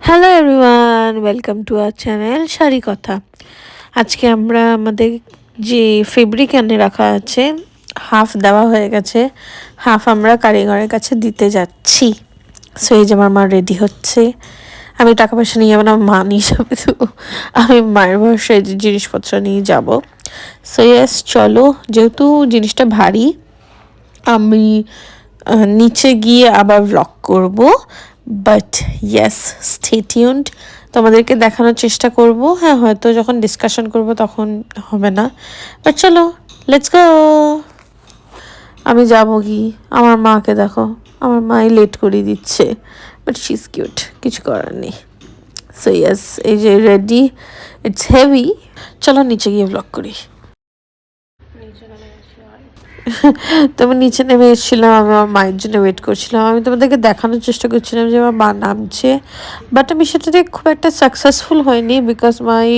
Hello everyone, welcome to our channel sari কথা। আজকে আমরা আমাদের যে ফেব্রিক এনে রাখা আছে হাফ দেওয়া হয়ে গেছে, হাফ আমরা কারিগরের কাছে দিতে যাচ্ছি। সো এই যে আমার মা রেডি হচ্ছে। আমি টাকা পয়সা নিয়ে যাবো না, মা নিয়ে যাবে, তো আমি মায়ের ভরসায় যে জিনিসপত্র নিয়ে যাব। সো ইয়েস, চলো। যেহেতু জিনিসটা ভারী, আমি নিচে গিয়ে আবার ব্লগ করব, বাট ইয়েস, স্টে টিউনড। তোমাদেরকে দেখানোর চেষ্টা করব। হ্যাঁ, হয়তো যখন ডিসকাশন করব তখন হবে না, বাট চলো, লেটস গো। আমি যাব কি, আমার মাকে দেখো, আমার মাই লেট করে দিচ্ছে, বাট শি ইজ কিউট, কিছু করার নেই। সো ইয়েস, এই যে রেডি, ইটস হেভি। চলো নিচে গিয়ে ব্লগ করি। তবে নিচে নেমে এসেছিলাম, আমি আমার মায়ের জন্য ওয়েট করছিলাম। আমি তোমাদেরকে দেখানোর চেষ্টা করছিলাম যে আমার মা নামছে, বাট আমি সেটাতে খুব একটা সাকসেসফুল হয়নি, বিকজ মাই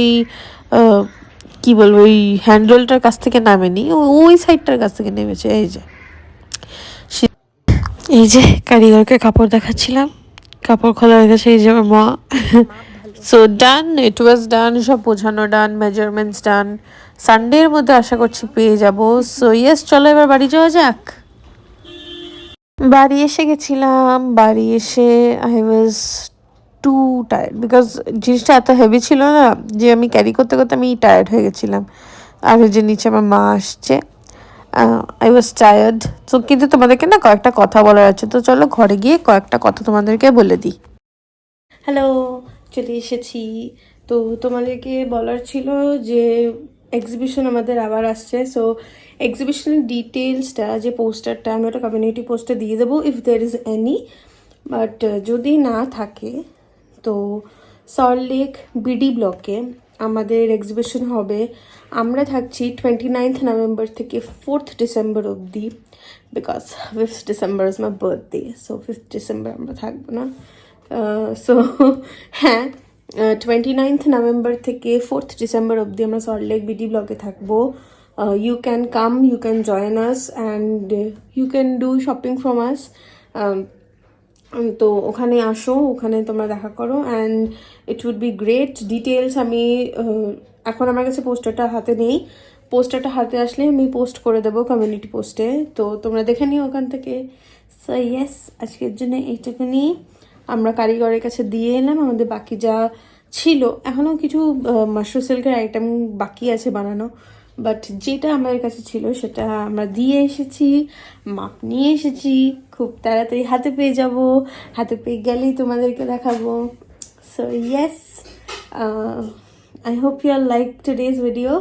কি বলবো, ওই হ্যান্ডেলটার কাছ থেকে নামেনি, ওই সাইডটার কাছ থেকে নেমেছে। এই যে কারিগরকে কাপড় দেখাচ্ছিলাম, কাপড় খোলা হয়ে গেছে। এই যে আমার মা। সো ডান, ইট ওয়াজ ডান, সব বোঝানো ডান, মেজারমেন্টস ডান। সানডের মধ্যে আশা করছি পেয়ে যাব। সো ইয়েস, চলো এবার বাড়ি যাওয়া যাক। বাড়ি এসে গেছিলাম। বাড়ি এসে I was two tired, because জিনিসটা এত হেভি ছিল না যে আমি ক্যারি করতে করতে আমি টায়ার্ড হয়ে গেছিলাম। আর ওই যে নিচে আমার মা আসছে, আই ওয়াজ টায়ার্ড। তো কিন্তু তোমাদেরকে না কয়েকটা কথা বলার আছে, তো চলো ঘরে গিয়ে কয়েকটা কথা তোমাদেরকে বলে দিই। হ্যালো, চলে এসেছি। তো তোমাদেরকে বলার ছিল যে এক্সিবিশন আমাদের আবার আসছে। সো এক্সিবিশনের ডিটেলসটা, যে পোস্টারটা, আমি ওটা কমিউনিটি পোস্টে দিয়ে দেবো if there is any. But যদি না থাকে তো সল্টলেক বিডি ব্লকে আমাদের এক্সিবিশন হবে। আমরা থাকছি 29th নভেম্বর থেকে 4th ডিসেম্বর অবধি, because 5th December is my birthday. So 5th December আমরা থাকবো না। সো হ্যাঁ, 29th নভেম্বর থেকে 4th ডিসেম্বর অবধি আমরা সল্টলেক বিডি ব্লকে থাকবো। You can come, you can join us and you can do shopping from us. তো ওখানে আসো, ওখানে তোমরা দেখা করো and it would be great. Details আমি এখন আমার কাছে পোস্টারটা হাতে নেই, পোস্টারটা হাতে আসলে আমি পোস্ট করে দেবো কমিউনিটি পোস্টে, তো তোমরা দেখে নিও ওখান থেকে। সো ইয়েস, আজকের জন্য এইটুকুনি। আমরা কারিগরের কাছে দিয়ে এলাম আমাদের বাকি যা ছিল। এখনও কিছু মাশরুম সিল্কের আইটেম বাকি আছে বানানো, বাট যেটা আমার কাছে ছিল সেটা আমরা দিয়ে এসেছি, মাপ নিয়ে এসেছি। খুব তাড়াতাড়ি হাতে পেয়ে যাব, হাতে পেয়ে গেলেই তোমাদেরকে দেখাবো। So yes, I hope you are like today's video.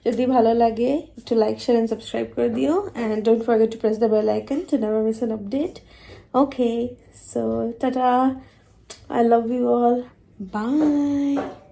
যদি ভালো লাগে একটু লাইক, শেয়ার অ্যান্ড সাবস্ক্রাইব করে দিও, and don't forget to press the bell icon to never miss an update. Okay, so tata, I love you all. Bye.